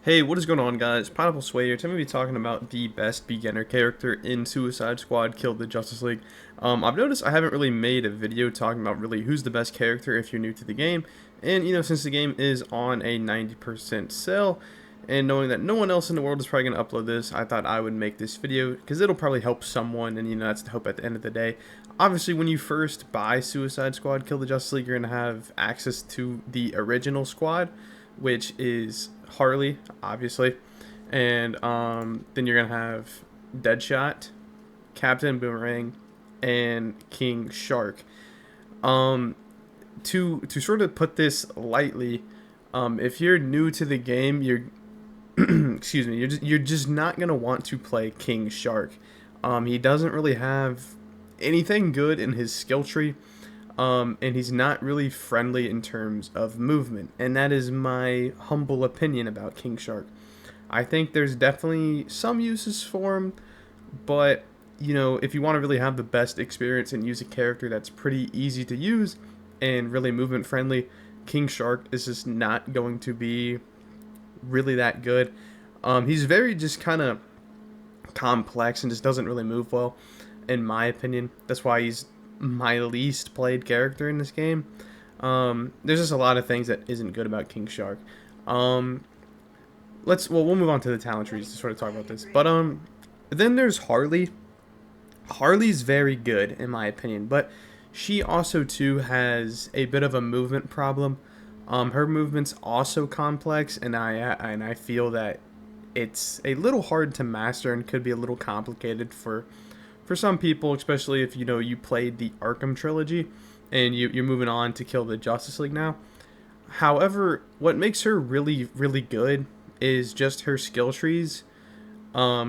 Hey, what is going on, guys? Pineapple Sway here. Today I'm going to be talking about the best beginner character in Suicide Squad Kill the Justice League. I've noticed I haven't really made a video talking about really who's the best character if you're new to the game. And, since the game is on a 90% sale, and knowing that no one else in the world is probably going to upload this, I thought I would make this video because it'll probably help someone, and, that's the hope at the end of the day. Obviously, when you first buy Suicide Squad Kill the Justice League, you're going to have access to the original squad, which is Harley, obviously, and then you're gonna have Deadshot, Captain Boomerang, and King Shark. To sort of put this lightly, if you're new to the game, you're excuse me, you're just not gonna want to play King Shark. He doesn't really have anything good in his skill tree. And he's not really friendly in terms of movement, and that is my humble opinion about King Shark. I think there's definitely some uses for him, but if you want to really have the best experience and use a character that's pretty easy to use and really movement friendly, King Shark is just not going to be really that good. He's very just kind of complex and just doesn't really move well, in my opinion. That's why he's my least played character in this game. There's just a lot of things that isn't good about King Shark. We'll move on to the talent trees to sort of talk about this. But then there's Harley. Harley's very good in my opinion, but she also too has a bit of a movement problem. Her movement's also complex, and I feel that it's a little hard to master and could be a little complicated for some people, especially if you played the Arkham trilogy and you're moving on to Kill the Justice League now. However, what makes her really, really good is just her skill trees.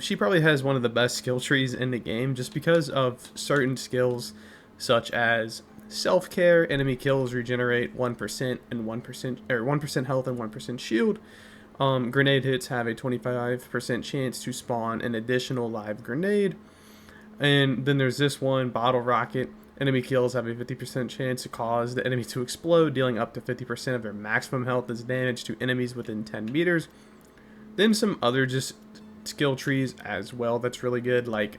She probably has one of the best skill trees in the game just because of certain skills such as self-care, enemy kills regenerate 1% and 1% or 1% health and 1% shield. Grenade hits have a 25% chance to spawn an additional live grenade. And then there's this one, Bottle Rocket. Enemy kills have a 50% chance to cause the enemy to explode, dealing up to 50% of their maximum health as damage to enemies within 10 meters. Then some other just skill trees as well that's really good, like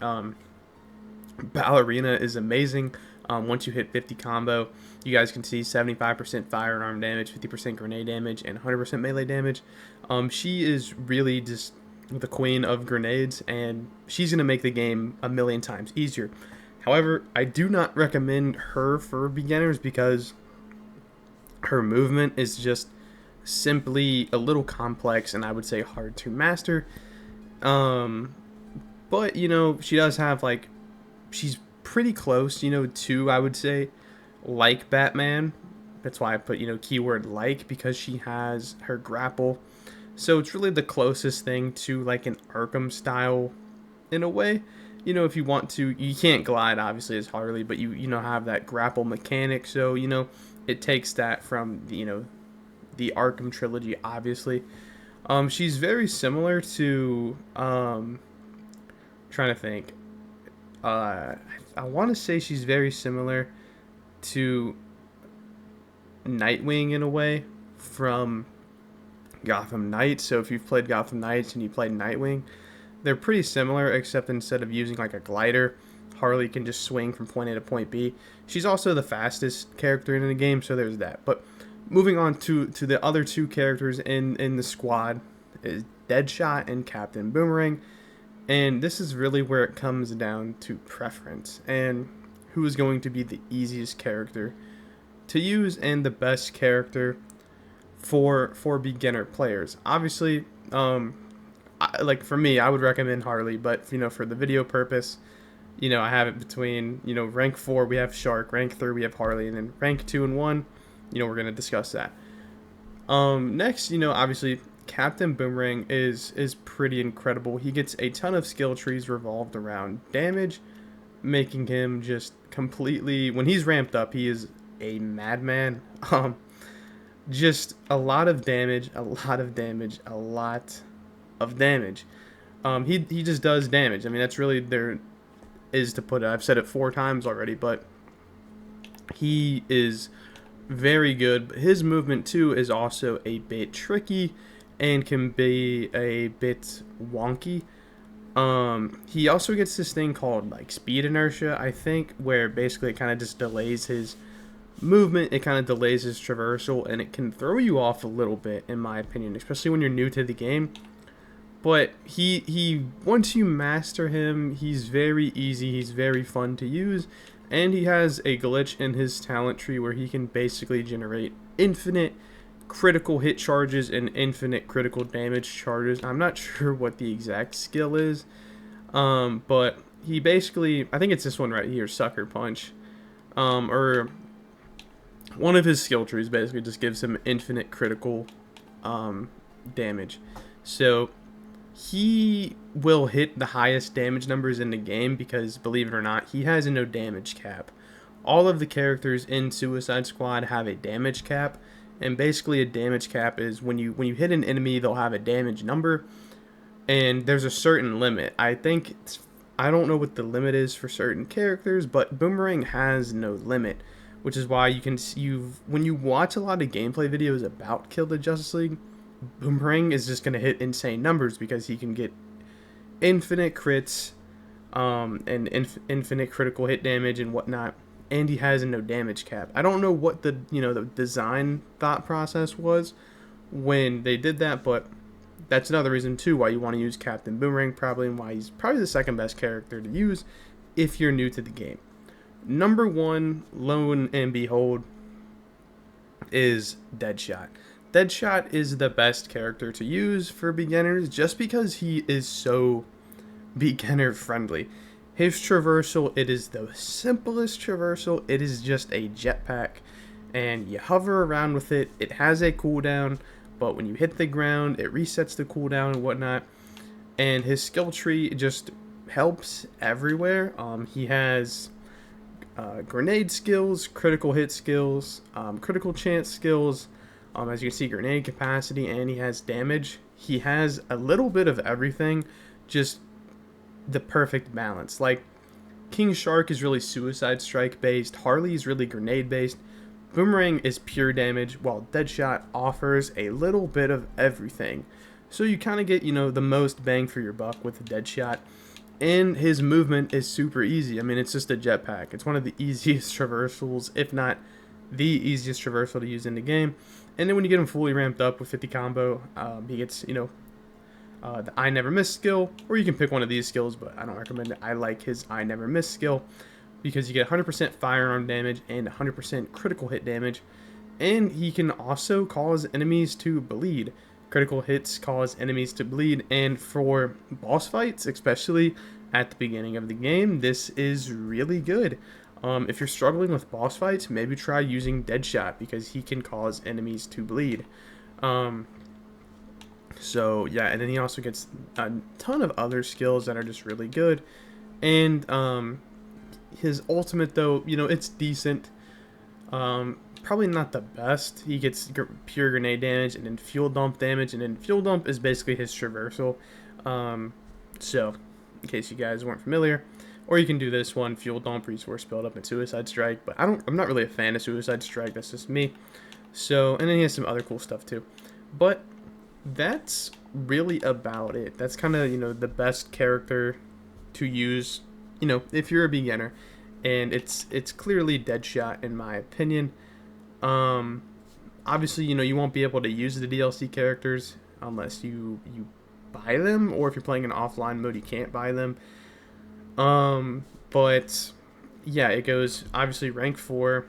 Ballerina is amazing. Once you hit 50 combo, you guys can see 75% firearm damage, 50% grenade damage, and 100% melee damage. She is really just the queen of grenades, and she's going to make the game a million times easier. However, I do not recommend her for beginners because her movement is just simply a little complex and I would say hard to master. But she does have she's pretty close, to, I would say, like Batman. That's why I put keyword like, because she has her grapple. So it's really the closest thing to like an Arkham style in a way. If you want to, you can't glide obviously as Harley, but you have that grapple mechanic. So, it takes that from the Arkham trilogy obviously. She's very similar to trying to think. I want to say she's very similar to Nightwing in a way from Gotham Knights. So if you've played Gotham Knights and you played Nightwing, they're pretty similar, except instead of using like a glider, Harley can just swing from point A to point B. She's also the fastest character in the game, so there's that. But moving on to the other two characters in the squad is Deadshot and Captain Boomerang. And this is really where it comes down to preference and who is going to be the easiest character to use and the best character for beginner players. Obviously, like for me, I would recommend Harley, but for the video purpose, I have it between rank 4 we have Shark, rank 3 we have Harley, and then rank 2 and 1, we're gonna discuss that. Next, obviously Captain Boomerang is pretty incredible. He gets a ton of skill trees revolved around damage, making him just completely, when he's ramped up, he is a madman. Just a lot of damage, a lot of damage, a lot of damage. He just does damage. I mean, that's really there is to put it. I've said it 4 times already, but he is very good. But his movement too is also a bit tricky and can be a bit wonky. He also gets this thing called like speed inertia, I think, where basically it kind of just delays his movement, it kind of delays his traversal, and it can throw you off a little bit, in my opinion, especially when you're new to the game. But he once you master him, he's very easy, he's very fun to use, and he has a glitch in his talent tree where he can basically generate infinite critical hit charges and infinite critical damage charges. I'm not sure what the exact skill is, but he basically, I think it's this one right here, Sucker Punch, or one of his skill trees basically just gives him infinite critical damage. So he will hit the highest damage numbers in the game because, believe it or not, he has a no damage cap. All of the characters in Suicide Squad have a damage cap, and basically a damage cap is when you hit an enemy, they'll have a damage number, and there's a certain limit. I don't know what the limit is for certain characters, but Boomerang has no limit, which is why when you watch a lot of gameplay videos about Kill the Justice League, Boomerang is just going to hit insane numbers because he can get infinite crits, and infinite critical hit damage and whatnot, and he has a no damage cap. I don't know what the design thought process was when they did that, but that's another reason too why you want to use Captain Boomerang, probably, and why he's probably the second best character to use if you're new to the game. Number one, lone and behold, is Deadshot. Deadshot is the best character to use for beginners just because he is so beginner friendly. His traversal, it is the simplest traversal. It is just a jetpack, and you hover around with it. It has a cooldown, but when you hit the ground, it resets the cooldown and whatnot. And his skill tree just helps everywhere. He has grenade skills, critical hit skills, critical chance skills, as you can see, grenade capacity, and he has damage. He has a little bit of everything, just the perfect balance. Like, King Shark is really Suicide Strike based, Harley is really grenade based, Boomerang is pure damage, while Deadshot offers a little bit of everything. So you kind of get, the most bang for your buck with Deadshot. And his movement is super easy. I mean, it's just a jetpack. It's one of the easiest traversals, if not the easiest traversal to use in the game. And then when you get him fully ramped up with 50 combo, he gets, the I Never Miss skill, or you can pick one of these skills, but I don't recommend it. I like his I Never Miss skill because you get 100% firearm damage and 100% critical hit damage, and he can also cause enemies to bleed. Critical hits cause enemies to bleed, and for boss fights, especially at the beginning of the game, this is really good. If you're struggling with boss fights, maybe try using Deadshot because he can cause enemies to bleed. So yeah, and then he also gets a ton of other skills that are just really good. And his ultimate, though, it's decent. Probably not the best. He gets pure grenade damage and then fuel dump damage, and then fuel dump is basically his traversal. So, in case you guys weren't familiar, or you can do this one, fuel dump, resource build up, and Suicide Strike. But I'm not really a fan of Suicide Strike. That's just me. So, and then he has some other cool stuff too. But that's really about it. That's kind of the best character to use, if you're a beginner, and it's clearly Deadshot in my opinion. Obviously, you won't be able to use the DLC characters unless you buy them, or if you're playing in offline mode, you can't buy them. But yeah, it goes obviously rank 4.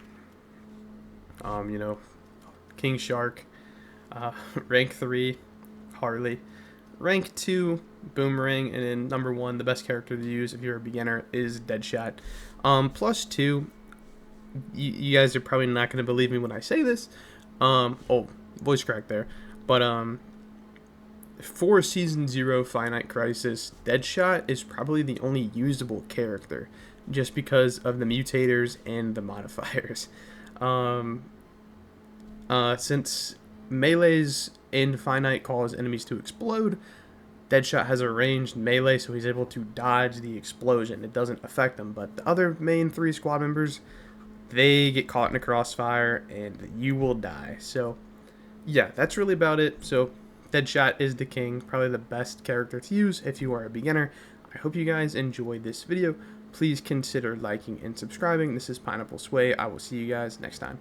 King Shark. Rank 3, Harley. Rank 2, Boomerang, and then number 1, the best character to use if you're a beginner, is Deadshot. Plus 2. You guys are probably not going to believe me when I say this. Voice crack there. But for Season 0 Finite Crisis, Deadshot is probably the only usable character, just because of the mutators and the modifiers. Since melees in Finite cause enemies to explode, Deadshot has a ranged melee, so he's able to dodge the explosion. It doesn't affect him, but the other main 3 squad members, they get caught in a crossfire and you will die. So yeah, that's really about it. So Deadshot is the king, probably the best character to use if you are a beginner. I hope you guys enjoyed this video. Please consider liking and subscribing. This is Pineapple Sway. I will see you guys next time.